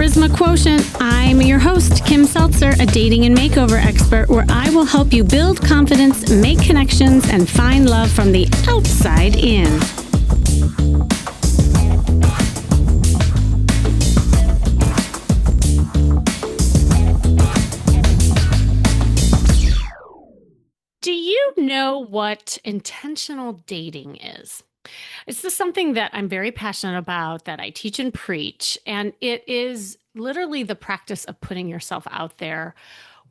Charisma Quotient. I'm your host, Kim Seltzer, a dating and makeover expert, where I will help you build confidence, make connections, and find love from the outside in. Do you know what intentional dating is? This is something that I'm very passionate about, that I teach and preach, and it is literally the practice of putting yourself out there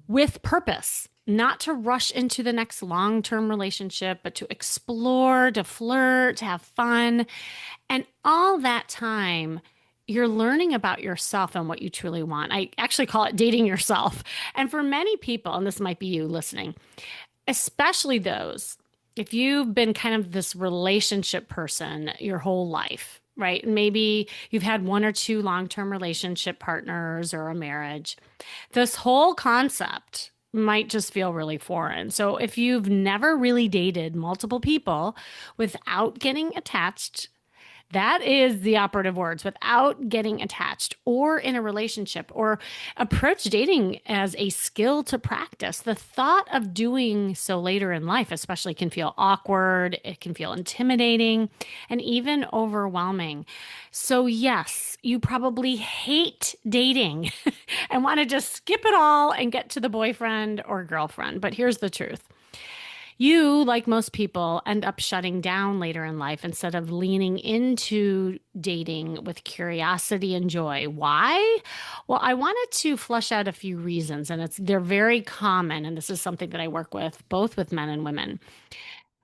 with purpose, not to rush into the next long-term relationship, but to explore, to flirt, to have fun. And all that time, you're learning about yourself and what you truly want. I actually call it dating yourself. And for many people, and this might be you listening, especially those, if you've been kind of this relationship person your whole life, right? Maybe you've had one or two long-term relationship partners or a marriage. This whole concept might just feel really foreign. So if you've never really dated multiple people without getting attached, that is the operative words, without getting attached or in a relationship, or approach dating as a skill to practice. The thought of doing so later in life, especially, can feel awkward. It can feel intimidating and even overwhelming. So yes, you probably hate dating and want to just skip it all and get to the boyfriend or girlfriend. But here's the truth. You, like most people, end up shutting down later in life instead of leaning into dating with curiosity and joy. Why? Well, I wanted to flesh out a few reasons, and they're very common, and this is something that I work with both with men and women.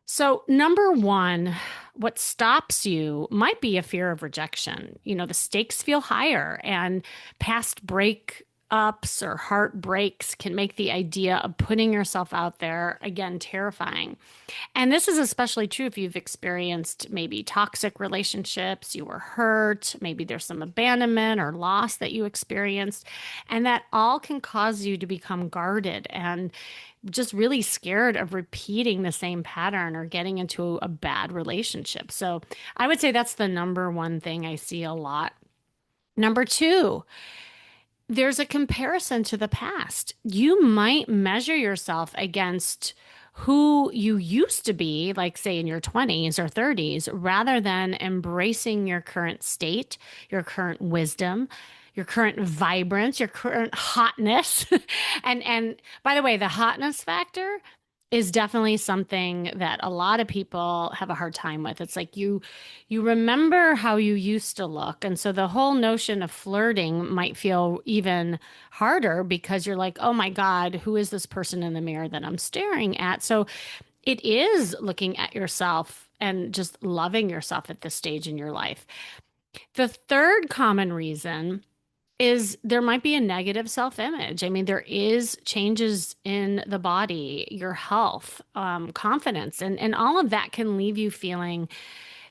So, number one, what stops you might be a fear of rejection. You know, the stakes feel higher, and past breakups or heartbreaks can make the idea of putting yourself out there, again, terrifying. And this is especially true if you've experienced maybe toxic relationships, you were hurt, maybe there's some abandonment or loss that you experienced, and that all can cause you to become guarded and just really scared of repeating the same pattern or getting into a bad relationship. So I would say that's the number one thing I see a lot. Number two, there's a comparison to the past. You might measure yourself against who you used to be, like say in your 20s or 30s, rather than embracing your current state, your current wisdom, your current vibrance, your current hotness. And by the way, the hotness factor is definitely something that a lot of people have a hard time with. It's like you remember how you used to look. And so the whole notion of flirting might feel even harder because you're like, oh my God, who is this person in the mirror that I'm staring at? So it is looking at yourself and just loving yourself at this stage in your life. The third common reason is there might be a negative self-image. I mean, there is changes in the body, your health, confidence, and all of that can leave you feeling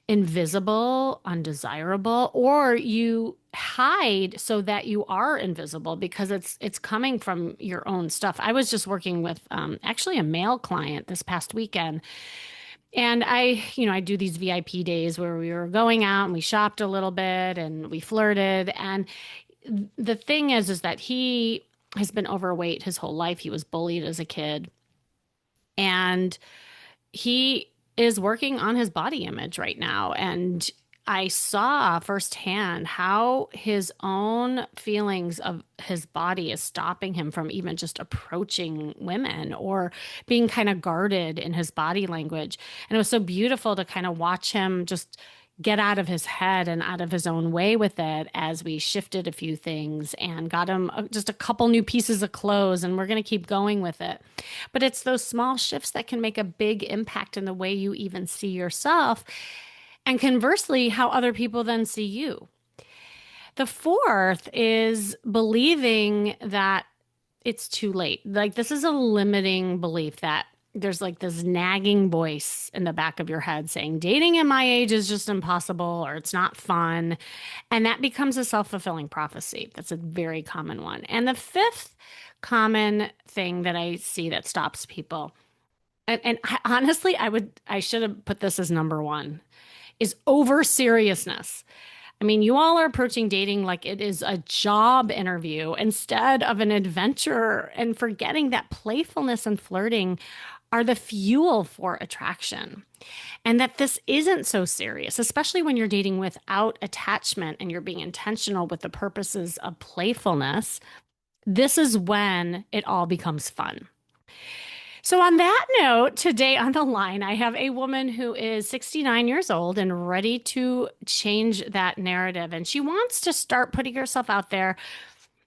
invisible, undesirable, or you hide so that you are invisible because it's coming from your own stuff. I was just working with actually a male client this past weekend. And I do these VIP days where we were going out and we shopped a little bit and we flirted. And the thing is that he has been overweight his whole life. He was bullied as a kid. And he is working on his body image right now. And I saw firsthand how his own feelings of his body is stopping him from even just approaching women or being kind of guarded in his body language. And it was so beautiful to kind of watch him just get out of his head and out of his own way with it as we shifted a few things and got him just a couple new pieces of clothes, and we're going to keep going with it. But it's those small shifts that can make a big impact in the way you even see yourself, and conversely, how other people then see you. The fourth is believing that it's too late. Like, this is a limiting belief that there's like this nagging voice in the back of your head saying dating at my age is just impossible or it's not fun. And that becomes a self-fulfilling prophecy. That's a very common one. And the fifth common thing that I see that stops people, and honestly, I should have put this as number one, is over seriousness. I mean, you all are approaching dating like it is a job interview instead of an adventure and forgetting that playfulness and flirting are the fuel for attraction. And that this isn't so serious, especially when you're dating without attachment and you're being intentional with the purposes of playfulness. This is when it all becomes fun. So, on that note, today on the line, I have a woman who is 69 years old and ready to change that narrative. And she wants to start putting herself out there,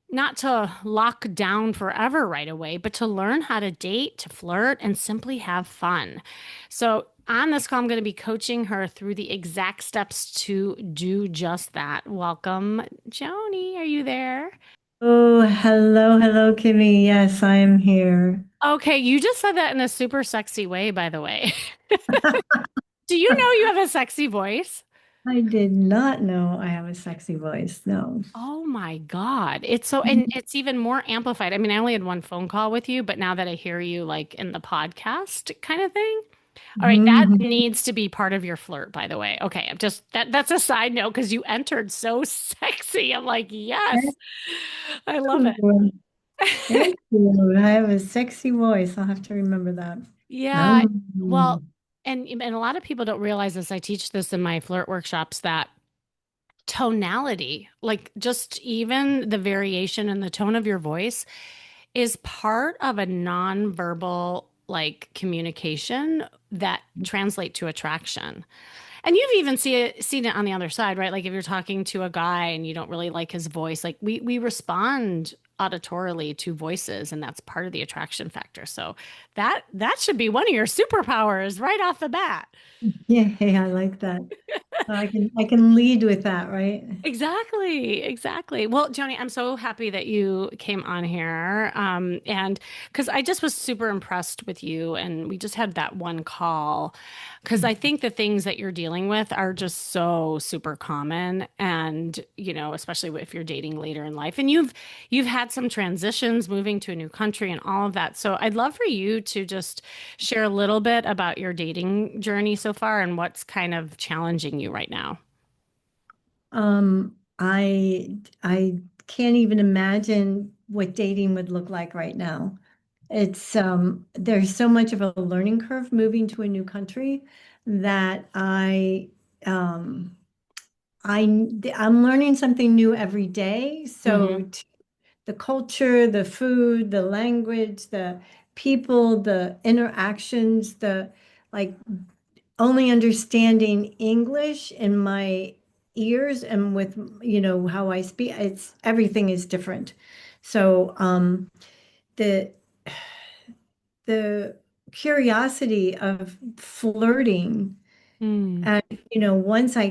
not to lock down forever right away, but to learn how to date, to flirt, and simply have fun. So, on this call, I'm going to be coaching her through the exact steps to do just that. Welcome, Joni. Are you there? Oh, hello, hello, Kimmy. Yes, I am here. Okay, you just said that in a super sexy way, by the way. Do you know you have a sexy voice? I did not know I have a sexy voice. No. Oh my God. It's so, and it's even more amplified. I mean, I only had one phone call with you, but now that I hear you like in the podcast kind of thing. All right, that Mhm. needs to be part of your flirt, by the way. Okay, I'm just that's a side note because you entered so sexy. I'm like, yes, Thank I love you. it. Thank you. I have a sexy voice. I'll have to remember that. Yeah. Well, Um, and a lot of people don't realize this. I teach this in my flirt workshops that tonality, like just even the variation in the tone of your voice, is part of a nonverbal like communication that translate to attraction. And you've even seen it on the other side, right? Like if you're talking to a guy and you don't really like his voice, like we respond auditorily to voices, and that's part of the attraction factor. So that should be one of your superpowers right off the bat. yeah, hey, I like that. I can lead with that, right? Exactly, exactly. Well, Joni, I'm so happy that you came on here. And because I just was super impressed with you, and we just had that one call. Because I think the things that you're dealing with are just so super common, and especially if you're dating later in life, and you've had some transitions, moving to a new country, and all of that. So I'd love for you to just share a little bit about your dating journey so far and what's kind of challenging you right now. I can't even imagine what dating would look like right now. There's so much of a learning curve moving to a new country that um I'm learning something new every day. Hmm. The culture, the food, the language, the people, the interactions, the like only understanding English in my ears and with how I speak, it's everything is different. So the the curiosity of flirting, Mm. and once I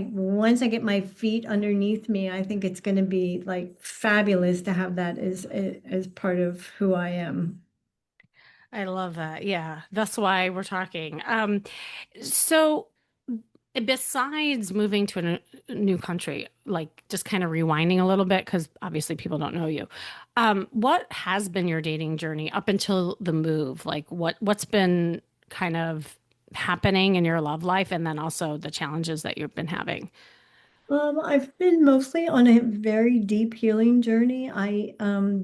get my feet underneath me, I think it's going to be like fabulous to have that as part of who I am. I love that. Yeah, that's why we're talking. So besides moving to a new country, like just kind of rewinding a little bit, because obviously people don't know you, what has been your dating journey up until the move? Like what's been kind of happening in your love life, and then also the challenges that you've been having? I've been mostly on a very deep healing journey. I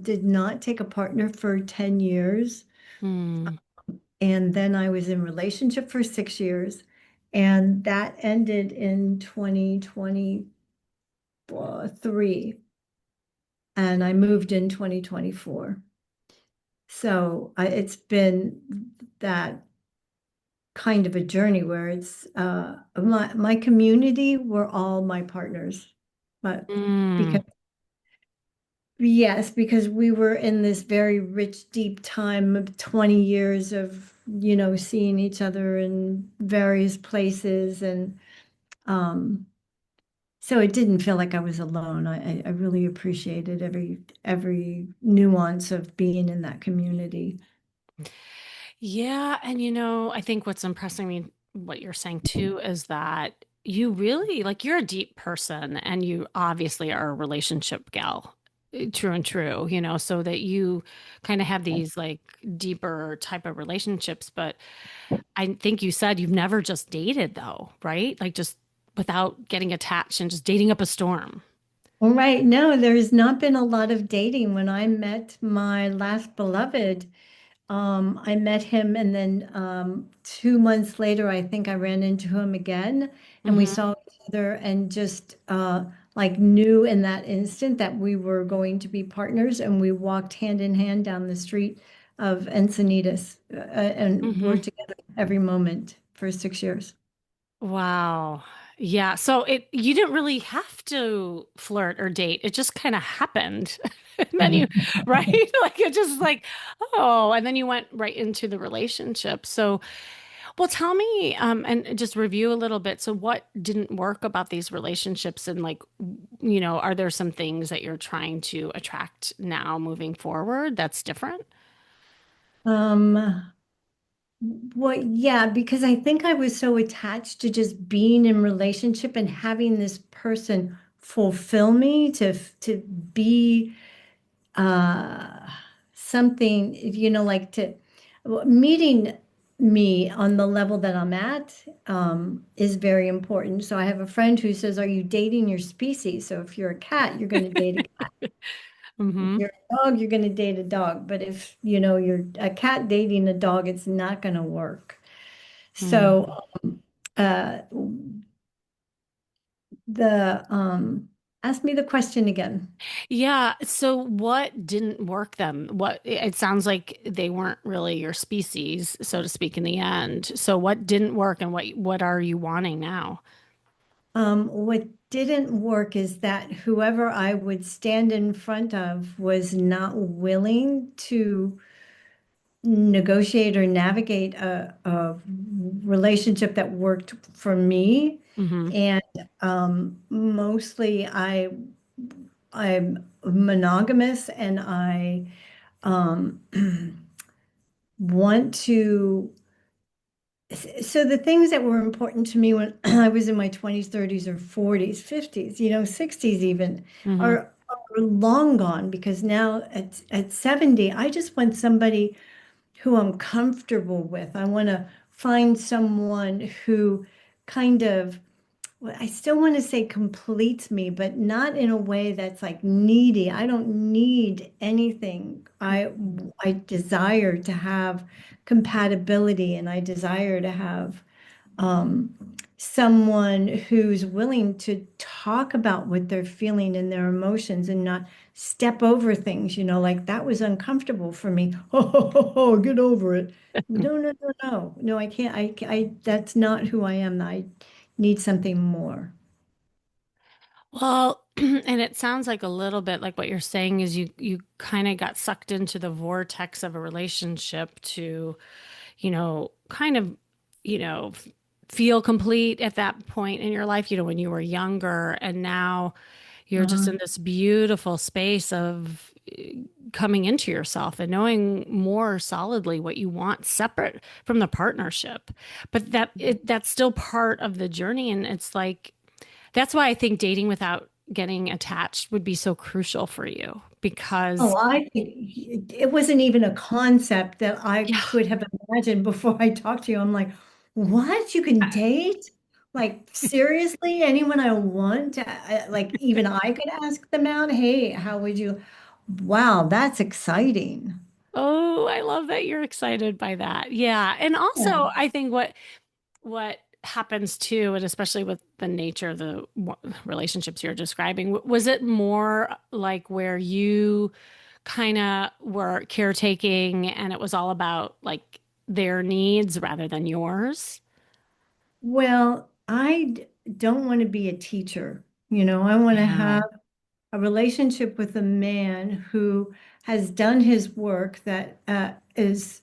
did not take a partner for 10 years. Hmm. And then I was in relationship for 6 years. And that ended in 2023. And I moved in 2024. So it's been that kind of a journey where it's my community were all my partners. But Mm. because Yes, because we were in this very rich, deep time of 20 years of, seeing each other in various places. And um, so it didn't feel like I was alone. I really appreciated every nuance of being in that community. Yeah, and I think what's impressing me, what you're saying too, is that you really like you're a deep person and you obviously are a relationship gal, true and true, so that you kind of have these like deeper type of relationships. But I think you said you've never just dated though, right? Like just without getting attached and just dating up a storm? All right. No, there's not been a lot of dating. When I met my last beloved, I met him, and then 2 months later, I think I ran into him again, and we Hmm. saw each other, and just like knew in that instant that we were going to be partners, and we walked hand in hand down the street of Encinitas, and Hmm. worked together every moment for 6 years. Wow. Yeah. So you didn't really have to flirt or date. It just kind of happened. And then you, right? Like it just like, oh, and then you went right into the relationship. So, well, tell me, and just review a little bit. So what didn't work about these relationships and like, are there some things that you're trying to attract now moving forward that's different? Um, Well, yeah, because I think I was so attached to just being in relationship and having this person fulfill me to be uh something, like to meeting me on the level that I'm at is very important. So I have a friend who says, "Are you dating your species?" So if you're a cat, you're going to date a cat. If Mm-hmm. you're a dog, you're going to date a dog. But if, you're a cat dating a dog, it's not going to work. So uh the ask me the question again. Yeah. So what didn't work then? What it sounds like they weren't really your species, so to speak, in the end. So what didn't work and what are you wanting now? What didn't work is that whoever I would stand in front of was not willing to negotiate or navigate a relationship that worked for me. Hmm. And mostly I'm monogamous, and I um, want to. So the things that were important to me when I was in my 20s, 30s, or 40s, 50s, 60s even, Hmm. are long gone, because now at 70, I just want somebody who I'm comfortable with. I want to find someone who kind of, well, I still want to say completes me, but not in a way that's like needy. I don't need anything. I desire to have compatibility, and I desire to have um, someone who's willing to talk about what they're feeling and their emotions, and not step over things, like that was uncomfortable for me. Oh, get over it. No, no, no, no. No, I can't. That's not who I am. I need something more. Well, and it sounds like a little bit like what you're saying is you kind of got sucked into the vortex of a relationship to, kind of, feel complete at that point in your life, when you were younger, and now you're just Uh-huh. in this beautiful space of coming into yourself and knowing more solidly what you want separate from the partnership. But that's still part of the journey, and it's like that's why I think dating without getting attached would be so crucial for you Oh, because I think it wasn't even a concept that I yeah. could have imagined before I talked to you. I'm like, what? You can date? Like, seriously? Anyone I want? Like, even I could ask them out. Hey, how would you? Wow, that's exciting. Oh, I love that you're excited by that. Yeah. And Yeah. also, I think what happens too, and especially with the nature of the relationships you're describing, was it more like where you kind of were caretaking and it was all about like their needs rather than yours? Well, don't want to be a teacher. I want to Yeah. have a relationship with a man who has done his work, that is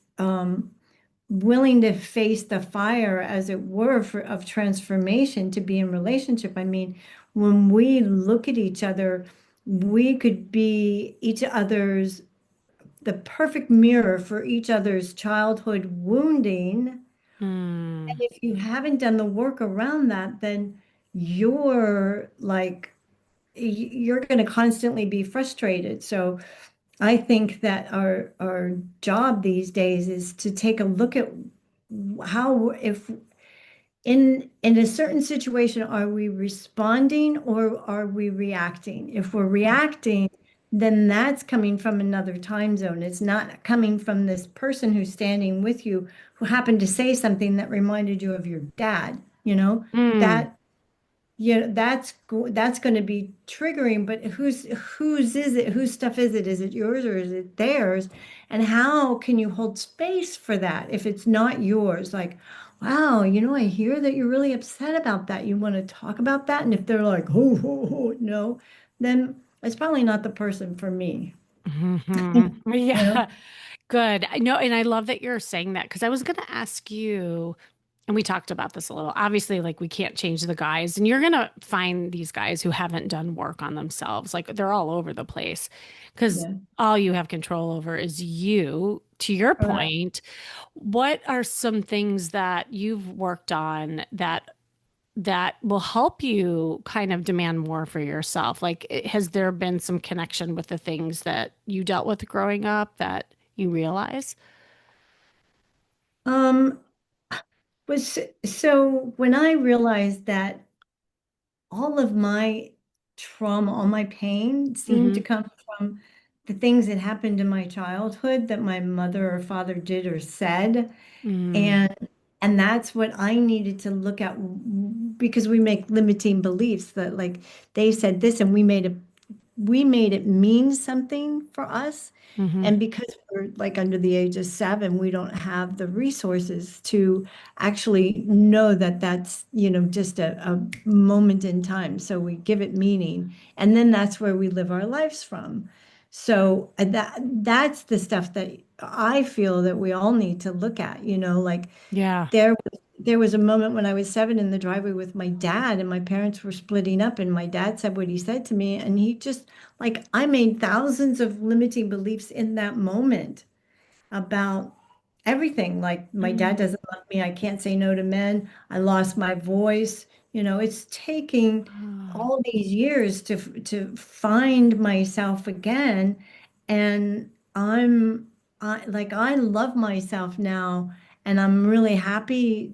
willing to face the fire, as it were, of transformation, to be in relationship. I mean, when we look at each other, we could be each other's the perfect mirror for each other's childhood wounding. Mm. And if you haven't done the work around that, then you're like you're going to constantly be frustrated. So I think that our job these days is to take a look at how, if in a certain situation, are we responding or are we reacting? If we're reacting, then that's coming from another time zone. It's not coming from this person who's standing with you who happened to say something that reminded you of your dad, Mm, that that's going to be triggering, but whose is it? Whose stuff is it? Is it yours or is it theirs? And how can you hold space for that if it's not yours? Like, wow, I hear that you're really upset about that. You want to talk about that? And if they're like, oh, no, then it's probably not the person for me. mhm. You know? Yeah, good. I know, and I love that you're saying that because I was going to ask you, and we talked about this a little. Obviously, like we can't change the guys, and you're going to find these guys who haven't done work on themselves. Like they're all over the place because Yeah. all you have control over is you. To your Correct. point, what are some things that you've worked on that will help you kind of demand more for yourself? Like, has there been some connection with the things that you dealt with growing up that you realize? Um, was so when I realized that all of my trauma, all my pain seemed Mm-hmm. to come from the things that happened in my childhood that my mother or father did or said. Mm, And and that's what I needed to look at because we make limiting beliefs that like they said this and we made it mean something for us. mm-hmm. And because we're like under the age of 7, we don't have the resources to actually know that that's, just a moment in time. So we give it meaning. And then that's where we live our lives from. So that's the stuff that I feel that we all need to look at, like Yeah. there was a moment when I was 7 in the driveway with my dad, and my parents were splitting up, and my dad said what he said to me, and he just like I made thousands of limiting beliefs in that moment about everything. Like my dad Mm. doesn't love me. I can't say no to men. I lost my voice. It's taking Ah. all these years to find myself again. And I love myself now, and I'm really happy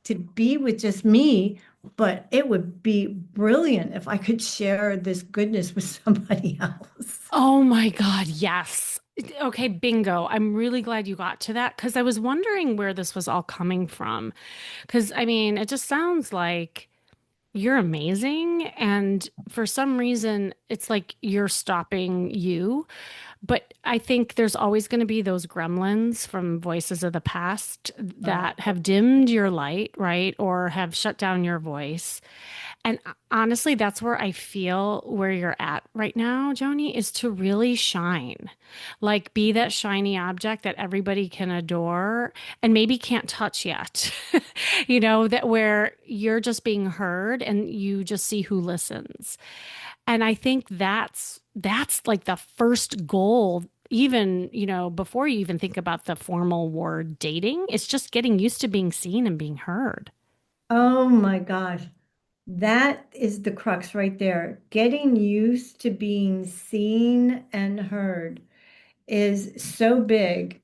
to be with just me. But it would be brilliant if I could share this goodness with somebody else. Oh my God, yes. Okay, bingo. I'm really glad you got to that because I was wondering where this was all coming from. Because I mean, it just sounds like you're amazing. And for some reason, it's like you're stopping you. But I think there's always going to be those gremlins from voices of the past that have dimmed your light, right? Or have shut down your voice. And honestly, that's where I feel where you're at right now, Joni, is to really shine. Like be that shiny object that everybody can adore and maybe can't touch yet. That where you're just being heard and you just see who listens. And I think that's like the first goal, even, before you even think about the formal word dating. It's just getting used to being seen and being heard. Oh my gosh. That is the crux right there. Getting used to being seen and heard is so big.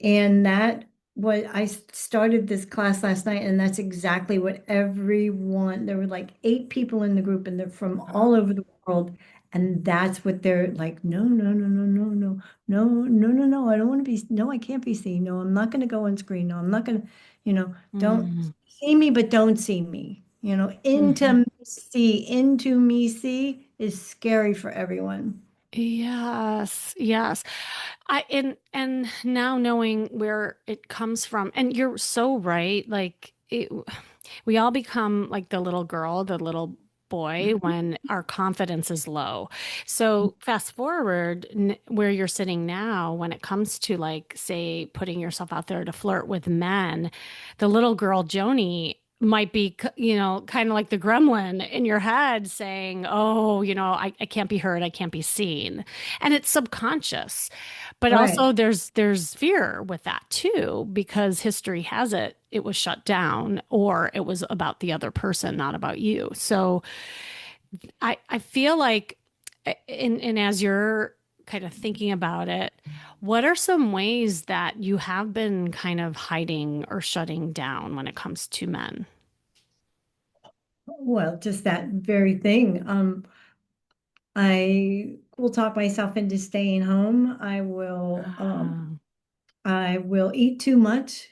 And that what I started this class last night, and that's exactly what everyone, there were like 8 people in the group, and they're from all over the world. And that's what they're like, no, no, no, no, no, no, no, no, no, no. I don't want to be, no, I can't be seen. No, I'm not going to go on screen. No, I'm not going to, don't Mm, see me, but don't see me. mhm. Into me see is scary for everyone. Yes, yes. And now knowing where it comes from, and you're so right. We all become like the little girl, the little boy when our confidence is low. So fast forward where you're sitting now, when it comes to like, say, putting yourself out there to flirt with men, the little girl Joni might be, kind of like the gremlin in your head saying, oh, I can't be heard, I can't be seen. And it's subconscious. But Right. also there's fear with that too, because history has it was shut down or it was about the other person, not about you. So I feel like and as you're kind of thinking about it, what are some ways that you have been kind of hiding or shutting down when it comes to men? Well, just that very thing. I will talk myself into staying home. Ah, I will eat too much,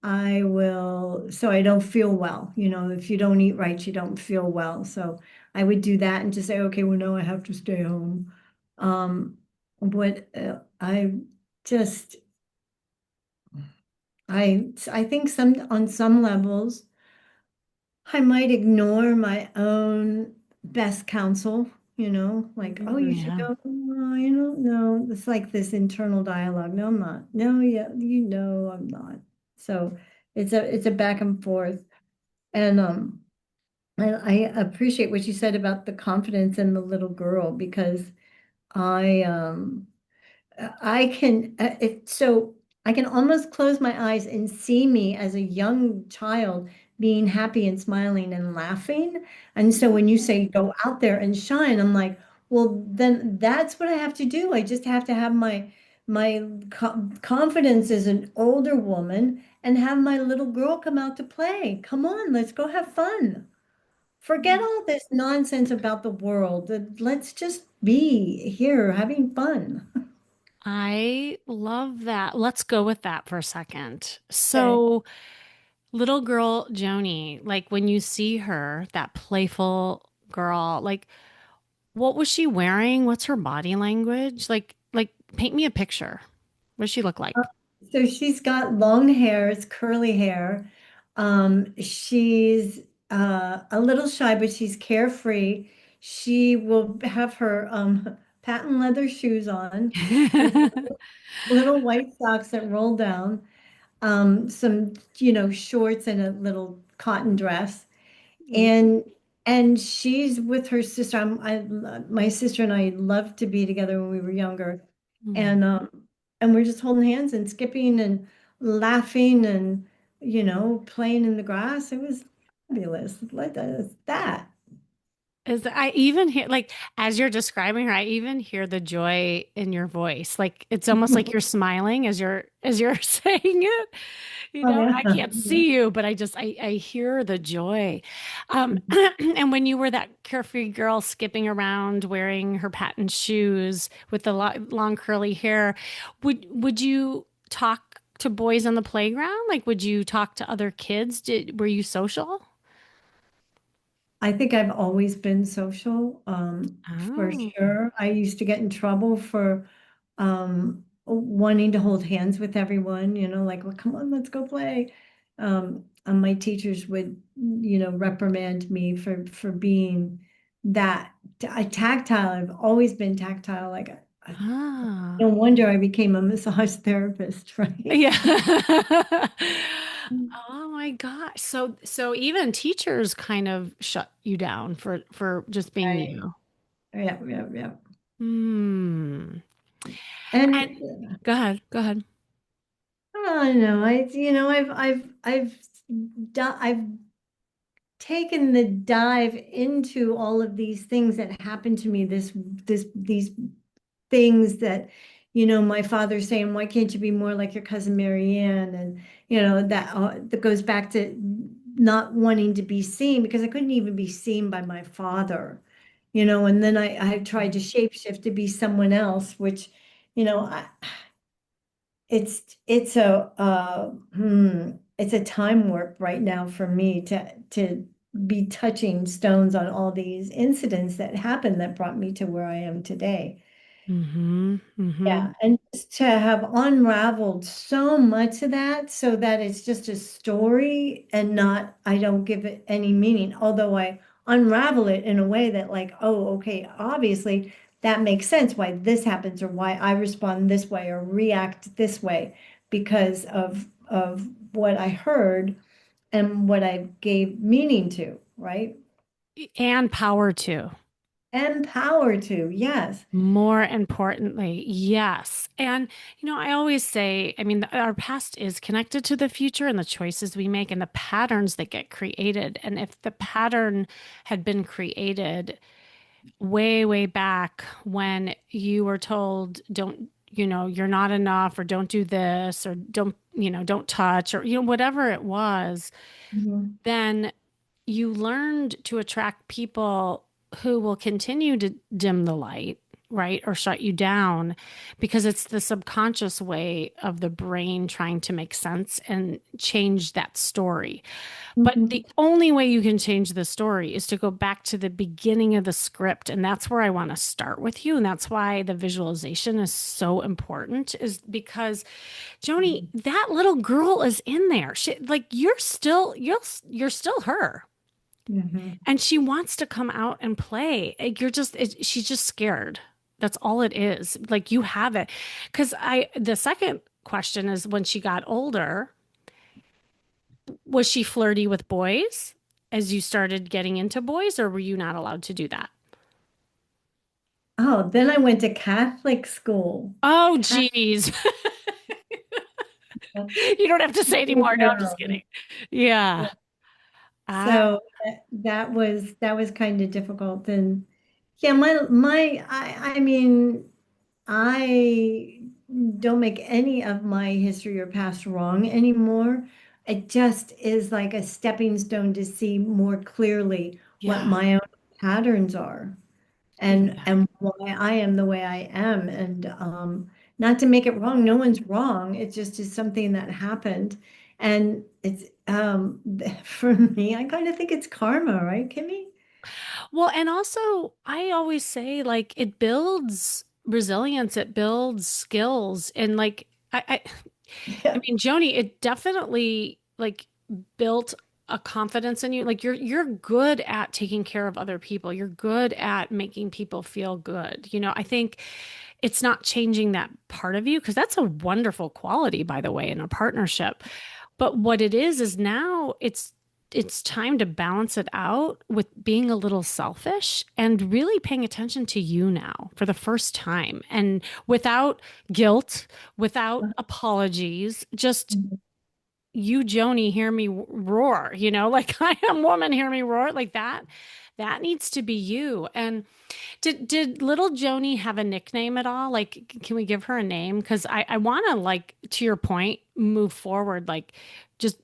I will, so I don't feel well. If you don't eat right, you don't feel well. So I would do that and just say, okay, well, no, I have to stay home. But I just, I think on some levels, I might ignore my own best counsel, like, oh, you should yeah. go. No, you don't know. It's like this internal dialogue. No, I'm not. No, yeah, I'm not. So it's a back and forth. And I appreciate what you said about the confidence in the little girl because I I can so I can almost close my eyes and see me as a young child being happy and smiling and laughing. And so when you say go out there and shine, I'm like, well, then that's what I have to do. I just have to have my confidence as an older woman and have my little girl come out to play. Come on, let's go have fun. Forget all this nonsense about the world. Let's just be here having fun. I love that. Let's go with that for a second. Okay. So, little girl Joni, like when you see her, that playful girl, like what was she wearing? What's her body language? Like paint me a picture. What does she look Uh, like? So she's got long hair, it's curly hair. She's a little shy, but she's carefree. She will have her patent leather shoes on with little white socks that roll down, some, shorts and a little cotton dress. and and she's with her sister. My sister and I loved to be together when we were younger, Mm. and we're just holding hands and skipping and laughing and playing in the grass. It was fabulous. Like that. Is I even hear like as you're describing her, I even hear the joy in your voice. Like it's almost like you're smiling as you're saying it. You Oh know, yeah. I can't see you, but I hear the joy. And when you were that carefree girl skipping around wearing her patent shoes with the long curly hair, would you talk to boys on the playground? Like, would you talk to other kids? Were you social? I think I've always been social, for Oh. sure. I used to get in trouble for wanting to hold hands with everyone, like, well, come on, let's go play. And my teachers would, reprimand me for being that tactile. I've always been tactile. Like, no Ah. wonder I became a massage therapist, right? Yeah. Oh my gosh. So even teachers kind of shut you down for just being Right. you. Yeah, yeah, yeah. Hmm. And And go ahead. Go ahead. I don't know. I've taken the dive into all of these things that happened to me, these things that, my father saying, why can't you be more like your cousin Marianne? And, that goes back to not wanting to be seen because I couldn't even be seen by my father, and then I tried to shapeshift to be someone else, which, I, it's a time warp right now for me to be touching stones on all these incidents that happened that brought me to where I am today. Mm-hmm. Mm-hmm. Yeah, and just to have unraveled so much of that so that it's just a story and not, I don't give it any meaning, although I unravel it in a way that like, oh, okay, obviously that makes sense why this happens or why I respond this way or react this way because of what I heard and what I gave meaning to, right? And power too. And power to, yes. More importantly, yes. And, I always say, I mean, our past is connected to the future and the choices we make and the patterns that get created. And if the pattern had been created way, way back when you were told, don't, you're not enough, or don't do this, or don't, don't touch, or, whatever it was, Mhm. then you learned to attract people who will continue to dim the light, right? Or shut you down because it's the subconscious way of the brain trying to make sense and change that story. But Mhm. the only way you can change the story is to go back to the beginning of the script. And that's where I want to start with you. And that's why the visualization is so important, is because Joni, that little girl is in there. Like you're still her. Mhm. And she wants to come out and play. Like, she's just scared. That's all it is. Like you have it. The second question is, when she got older, was she flirty with boys as you started getting into boys, or were you not allowed to do that? Oh, then I went to Catholic school. Oh, Catholic geez. You don't have to say anymore. No, I'm just girl. kidding. Yeah. Yeah. Ah, So that was kind of difficult. And yeah, I mean, I don't make any of my history or past wrong anymore. It just is like a stepping stone to see more clearly what yeah. my own patterns are, and Yeah. why I am the way I am. And not to make it wrong, no one's wrong. It just is something that happened. And it's for me, I kind of think it's karma, right, Kimmy? Well, and also, I always say, like, it builds resilience, it builds skills. And like, I Yeah. mean, Joni, it definitely like built a confidence in you. Like you're good at taking care of other people. You're good at making people feel good. I think it's not changing that part of you, because that's a wonderful quality, by the way, in a partnership. But what it is now it's time to balance it out with being a little selfish and really paying attention to you now for the first time, and without guilt, without apologies, just you, Joni, hear me roar, like I am woman, hear me roar, like that. That needs to be you. And did little Joni have a nickname at all? Like, can we give her a name? Because I want to, like, to your point, move forward. Like, just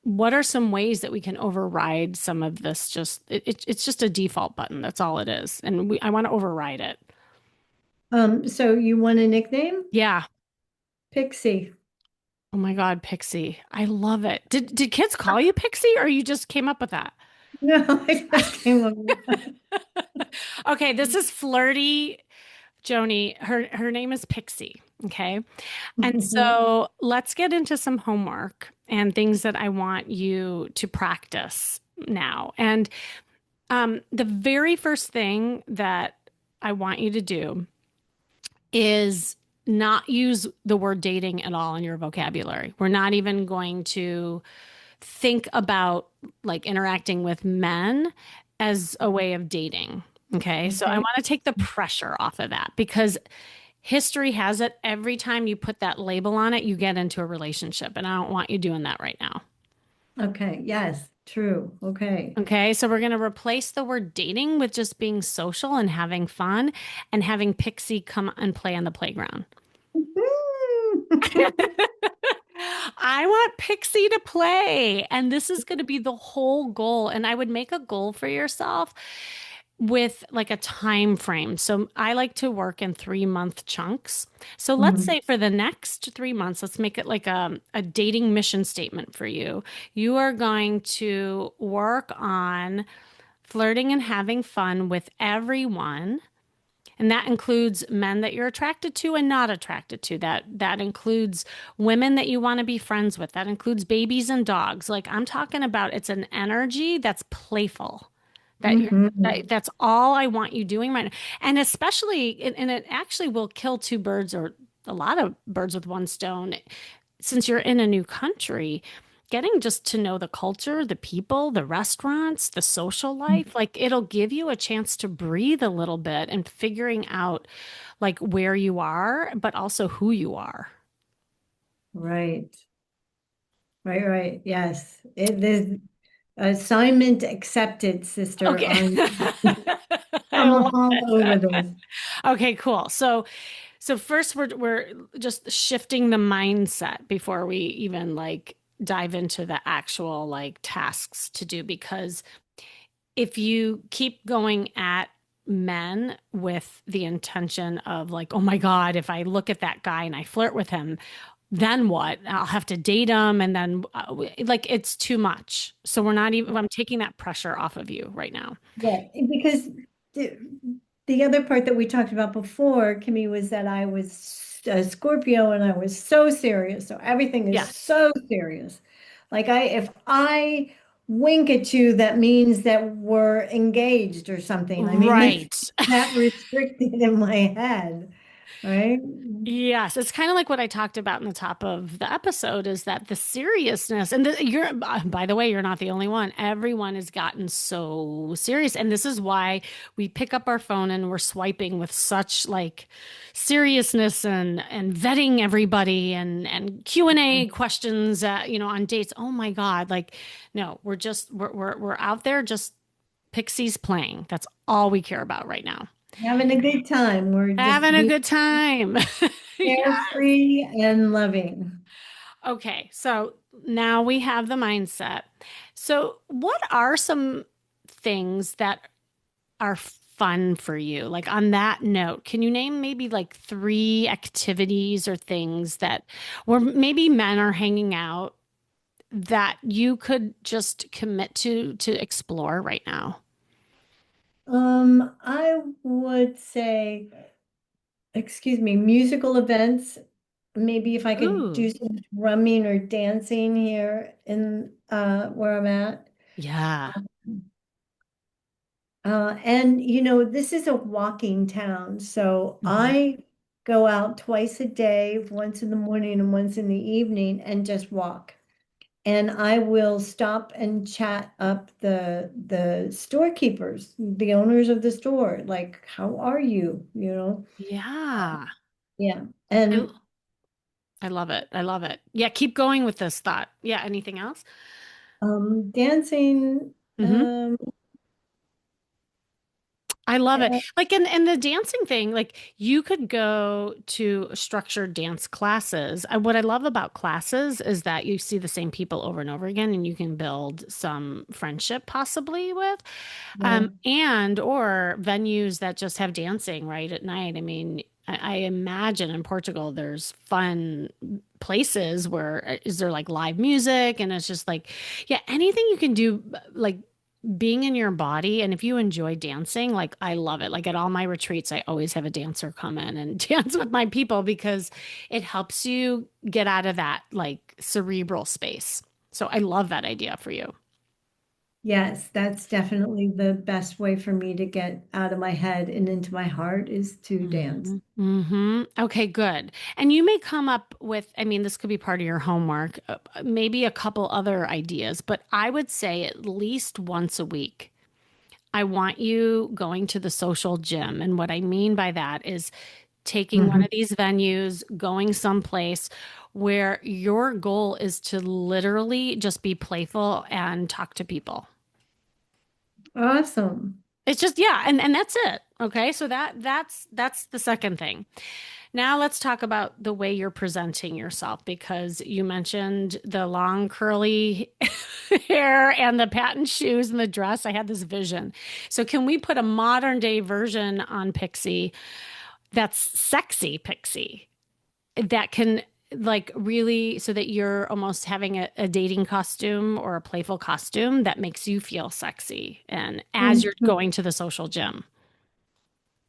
what are some ways that we can override some of this? It's just a default button. That's all it is. And I want to override it. So you want a nickname? Yeah. Pixie. Oh my God, Pixie. I love it. Did kids call you Pixie, or you just came up with that? No, I just came up with that. Okay, this is flirty Joni. Her name is Pixie. Okay. And so let's get into some homework and things that I want you to practice now. And the very first thing that I want you to do is not use the word dating at all in your vocabulary. We're not even going to think about like interacting with men as a way of dating. Okay. So I Okay. want to take the pressure off of that, because history has it, every time you put that label on it, you get into a relationship. And I don't want you doing that right now. Okay. Yes. True. Okay. Okay. So we're going to replace the word dating with just being social and having fun and having Pixie come and play on the playground. I want Pixie to play. And this is going to be the whole goal. And I would make a goal for yourself with like a time frame. So I like to work in 3 month chunks. So let's Mhm. say for the next 3 months, let's make it like a dating mission statement for you. You are going to work on flirting and having fun with everyone. And that includes men that you're attracted to and not attracted to. That includes women that you want to be friends with. That includes babies and dogs. Like I'm talking about, it's an energy that's playful. Mhm. That's all I want you doing right now. And especially, and it actually will kill two birds, or a lot of birds with one stone, since you're in a new country, getting just to know the culture, the people, the restaurants, the social life, like it'll give you a chance to breathe a little bit and figuring out like where you are, but also who you are. Right. Right. Right. Yes. There's assignment accepted, sister. Okay. I I'm love all over it. this. Okay, cool. So first we're just shifting the mindset before we even like dive into the actual like tasks to do because if you keep going at men with the intention of like, oh my God, if I look at that guy and I flirt with him, then what? I'll have to date him. And then, like, it's too much. So we're not even, I'm taking that pressure off of you right now. Yeah, because the, the other part that we talked about before, Kimmy, was that I was a Scorpio and I was so serious. So everything is Yes. so serious. Like if I wink at you, that means that we're engaged or something. I mean, it's Right. that restricted in my head, right? Yes, it's kind of like what I talked about in the top of the episode is that the seriousness and you're by the way, you're not the only one. Everyone has gotten so serious and this is why we pick up our phone and we're swiping with such like seriousness and vetting everybody and Q&A questions on dates. Oh my God, like no, we're out there just Pixies playing. That's all we care about right now. Having a good time. We're just Having a being good time. Yes. carefree and loving. Okay, so now we have the mindset. So, what are some things that are fun for you? Like on that note, can you name maybe like three activities or things that where maybe men are hanging out that you could just commit to explore right now? I would say, excuse me, musical events. Maybe if I could Ooh, do some drumming or dancing here in where I'm at. yeah. And this is a walking town, so Mhm. I go out twice a day, once in the morning and once in the evening, and just walk. And I will stop and chat up the storekeepers, the owners of the store, like, how are you? Yeah. Yeah. I And I love it. I love it. Yeah, keep going with this thought. Yeah, anything else? dancing, Mhm. um, I love it. uh, Like in the dancing thing, like you could go to structured dance classes. What I love about classes is that you see the same people over and over again and you can build some friendship possibly with yeah, and or venues that just have dancing right at night. I mean, I imagine in Portugal there's fun places where is there like live music and it's just like yeah, anything you can do like being in your body and if you enjoy dancing like I love it like at all my retreats I always have a dancer come in and dance with my people because it helps you get out of that like cerebral space so I love that idea for you. yes, that's definitely the best way for me to get out of my head and into my heart is to dance. Okay, good. And you may come up with, I mean, this could be part of your homework, maybe a couple other ideas, but I would say at least once a week. I want you going to the social gym. And what I mean by that is taking one Mhm. of these venues, going someplace where your goal is to literally just be playful and talk to people. Awesome. It's just yeah, and that's it. Okay? So that's the second thing. Now let's talk about the way you're presenting yourself because you mentioned the long curly hair and the patent shoes and the dress. I had this vision. So can we put a modern day version on Pixie that's sexy Pixie that can like really so that you're almost having a dating costume or a playful costume that makes you feel sexy and as you're Mhm. going to the social gym.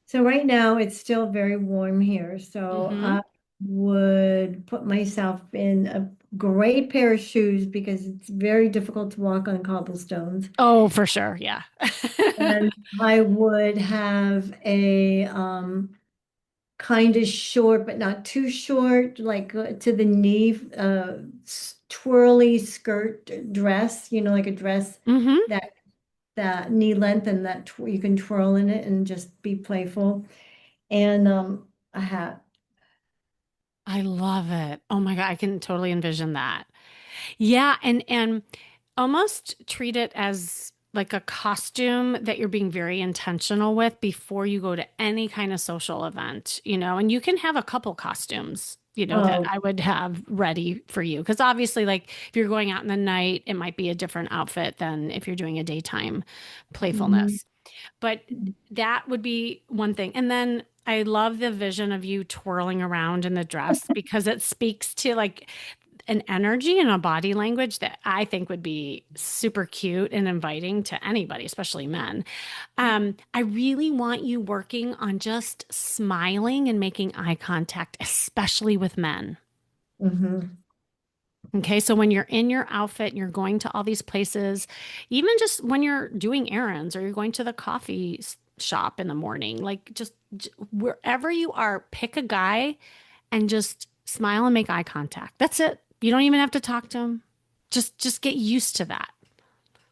So right now it's still very warm here. So Mm-hmm. I would put myself in a great pair of shoes because it's very difficult to walk on cobblestones. Oh, for sure. Yeah. And I would have a kind of short, but not too short, like to the knee, twirly skirt dress, like a dress Mm-hmm. that that knee length and that tw you can twirl in it and just be playful. And a hat. I love it. Oh my God, I can totally envision that. Yeah, and almost treat it as like a costume that you're being very intentional with before you go to any kind of social event, and you can have a couple costumes, that Oh, I would have ready for you. Because obviously, like if you're going out in the night, it might be a different outfit than if you're doing a daytime mhm. playfulness. But that would be one thing. And then I love the vision of you twirling around in the dress because it speaks to like an energy and a body language that I think would be super cute and inviting to anybody, especially men. I really want you working on just smiling and making eye contact, especially with men. Mhm. Okay, so when you're in your outfit and you're going to all these places, even just when you're doing errands or you're going to the shop in the morning, like wherever you are, pick a guy and just smile and make eye contact. That's it. You don't even have to talk to him. Just get used to that.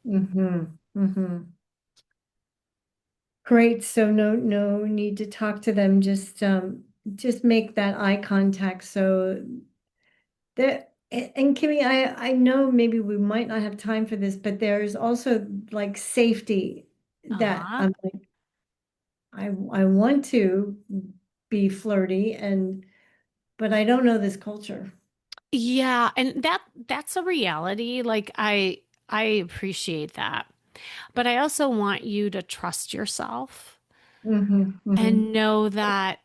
Mhm. Mhm. Great. So no need to talk to them. Just make that eye contact. So that and Kimmy, I know maybe we might not have time for this, but there's also like safety that Uh-huh. I'm like, I want to be flirty and but I don't know this culture. Yeah, and that's a reality. Like I appreciate that. But I also want you to trust yourself Hmm. Hmm. and know that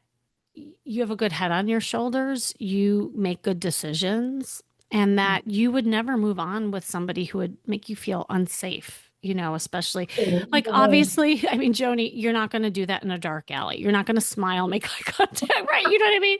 you have a good head on your shoulders, you make good decisions, and that you would never move on with somebody who would make you feel unsafe, especially Oh, like no. obviously, I mean, Joni, you're not going to do that in a dark alley. You're not going to smile, make eye contact, right? You know what I mean?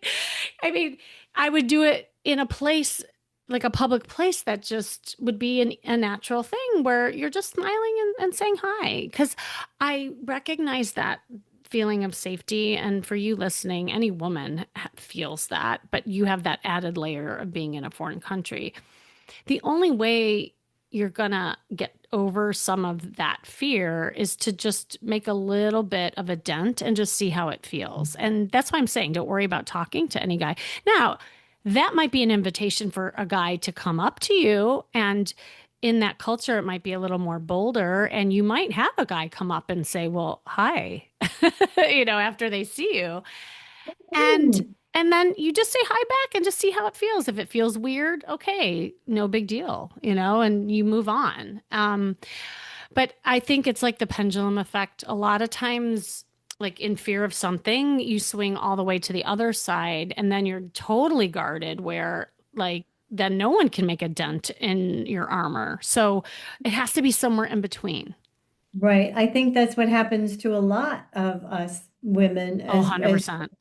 I mean, I would do it in a place like a public place that just would be a natural thing where you're just smiling and saying hi. Because I recognize that feeling of safety. And for you listening, any woman feels that, but you have that added layer of being in a foreign country. The only way you're gonna get over some of that fear is to just make a little bit of a dent and just see how it feels. And that's why I'm saying don't worry about talking to any guy. Now, that might be an invitation for a guy to come up to you, and in that culture it might be a little more bolder, and you might have a guy come up and say, "Well, hi." After they see you. And Mm. and then you just say hi back and just see how it feels. If it feels weird, okay, no big deal, and you move on. But I think it's like the pendulum effect. A lot of times, like in fear of something, you swing all the way to the other side, and then you're totally guarded where, like, then no one can make a dent in your armor. So it has to be somewhere in between. Right. I think that's what happens to a lot of us women Oh, as 100%.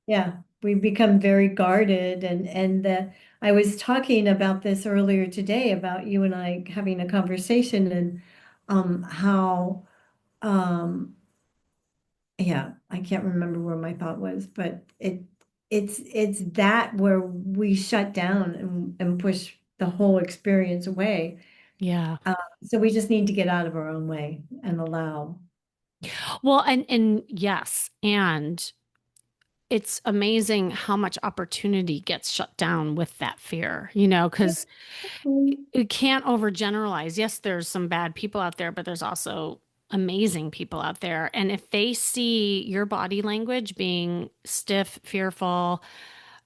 yeah, we become very guarded and I was talking about this earlier today about you and I having a conversation and how yeah, I can't remember where my thought was, but it's that where we shut down and push the whole experience away. Yeah. So we just need to get out of our own way and allow. Well, and yes, and it's amazing how much opportunity gets shut down with that fear, because you can't overgeneralize. Yes, there's some bad people out there, but there's also amazing people out there. And if they see your body language being stiff, fearful,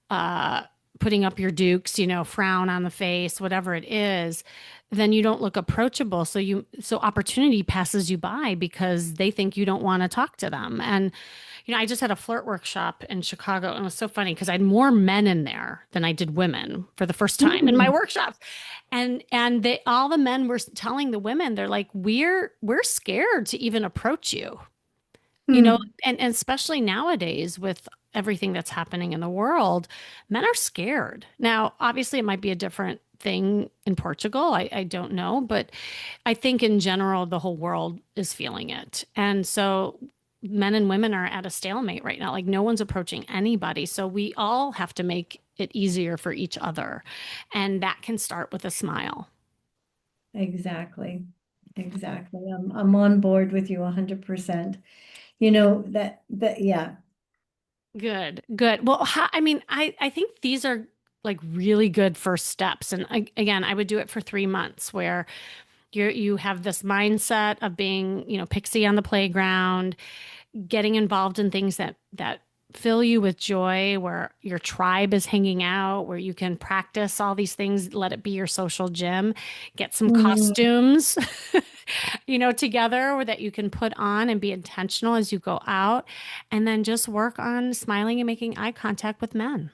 uh, putting up your dukes, frown on the face, whatever it is, then you don't look approachable. So opportunity passes you by because they think you don't want to talk to them. And I just had a flirt workshop in Chicago, and it was so funny because I had more men in there than I did women for the first time in my Mm, workshops. And they all the men were telling the women, they're like, we're scared to even approach you. You know, mm, and especially nowadays with everything that's happening in the world, men are scared. Now, obviously it might be a different thing in Portugal. I don't know, but I think in general, the whole world is feeling it. And so men and women are at a stalemate right now. Like no one's approaching anybody. So we all have to make it easier for each other. And that can start with a smile. exactly. Exactly. I'm on board with you 100%. You know that yeah. Good, good. Well, I mean, I think these are like really good first steps. And again, I would do it for 3 months where You have this mindset of being, Pixie on the playground, getting involved in things that fill you with joy, where your tribe is hanging out, where you can practice all these things, let it be your social gym, get some Mm, costumes, together that you can put on and be intentional as you go out, and then just work on smiling and making eye contact with men.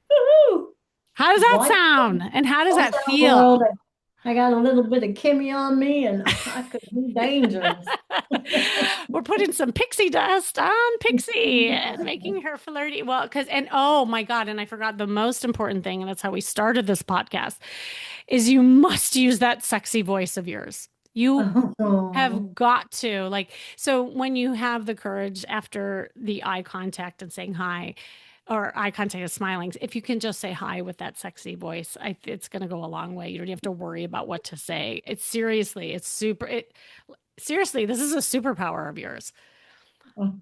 woohoo! How does that Watch, sound? And how does watch that out, world. feel? I got a little bit of Kimmy on me, and I could be dangerous. We're putting some pixie dust on Pixie and making her flirty. Well, and oh my God, and I forgot the most important thing, and that's how we started this podcast, is you must use that sexy voice of yours. You Oh, have got to, so when you have the courage after the eye contact and saying hi, or eye contact and smiling, if you can just say hi with that sexy voice, it's going to go a long way. You don't have to worry about what to say. Seriously, this is a superpower of yours. oh,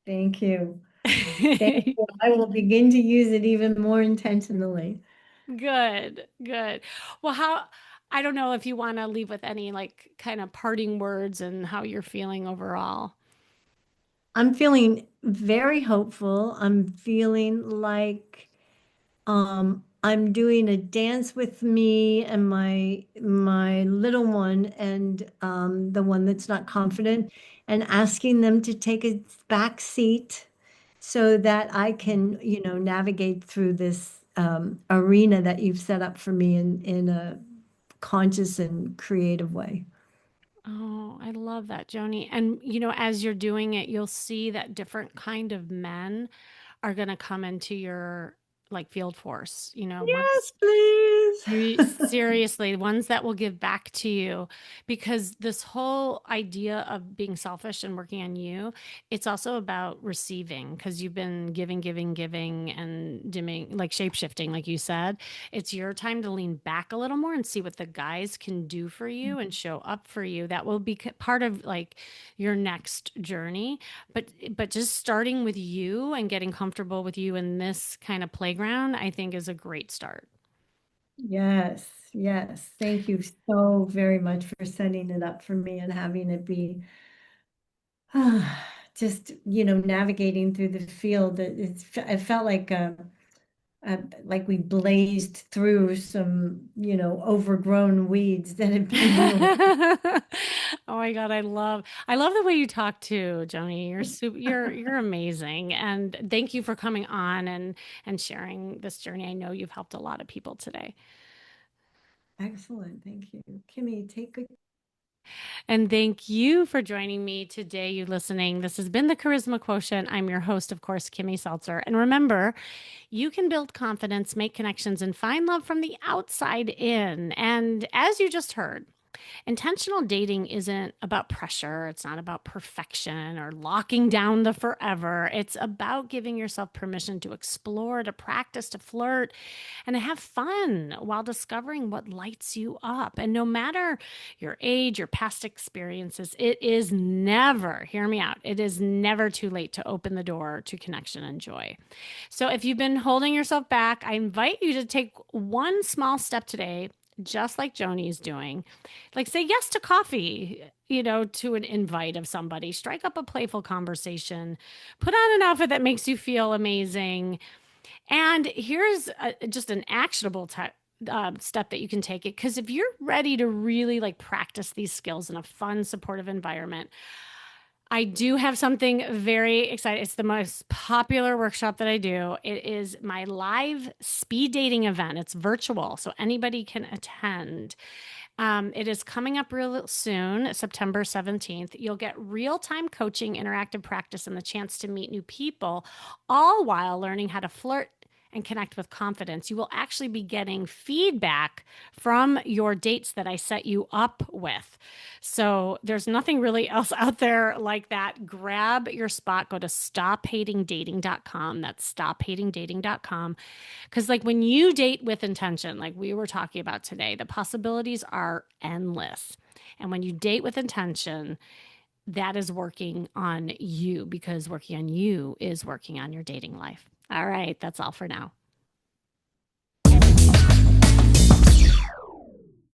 thank you. Thank you. I will begin to use it even more intentionally. Good, good. Well, I don't know if you want to leave with any kind of parting words and how you're feeling overall. I'm feeling very hopeful. I'm feeling like I'm doing a dance with me and my little one and the one that's not confident, and asking them to take a back seat so that I can, navigate through this arena that you've set up for me in a conscious and creative way. Oh, I love that, Joni. And as you're doing it, you'll see that different kind of men are going to come into your field force. Once Yes, please. you seriously, ones that will give back to you, because this whole idea of being selfish and working on you, it's also about receiving, because you've been giving, giving, giving and dimming, like shape shifting, like you said. It's your time to lean back a little more and see what the guys can do for you and show up for you. That will be part of your next journey. But just starting with you and getting comfortable with you in this kind of playground, I think is a great start. Yes, yes. Thank you so very much for setting it up for me and having it be just, navigating through the field. It felt like we blazed through some, overgrown weeds that had been in the way. Oh my God, I love the way you talk too, Joni. You're amazing. And thank you for coming on and sharing this journey. I know you've helped a lot of people today. Excellent. Thank you. Kimmy, take good. And thank you for joining me today, you listening. This has been the Charisma Quotient. I'm your host, of course, Kimmy Seltzer. And remember, you can build confidence, make connections, and find love from the outside in. And as you just heard, intentional dating isn't about pressure. It's not about perfection or locking down the forever. It's about giving yourself permission to explore, to practice, to flirt, and to have fun while discovering what lights you up. And no matter your age, your past experiences, it is never, hear me out, it is never too late to open the door to connection and joy. So if you've been holding yourself back, I invite you to take one small step today, just like Joni is doing. Like say yes to coffee, to an invite of somebody. Strike up a playful conversation. Put on an outfit that makes you feel amazing. And here's just an actionable step that you can take it. Because if you're ready to really practice these skills in a fun, supportive environment, I do have something very exciting. It's the most popular workshop that I do. It is my live speed dating event. It's virtual, so anybody can attend. It is coming up real soon, September 17th. You'll get real time coaching, interactive practice, and the chance to meet new people, all while learning how to flirt and connect with confidence. You will actually be getting feedback from your dates that I set you up with. So there's nothing really else out there like that. Grab your spot, go to stophatingdating.com. That's stophatingdating.com. Because, when you date with intention, like we were talking about today, the possibilities are endless. And when you date with intention, that is working on you, because working on you is working on your dating life. All right, that's all for now.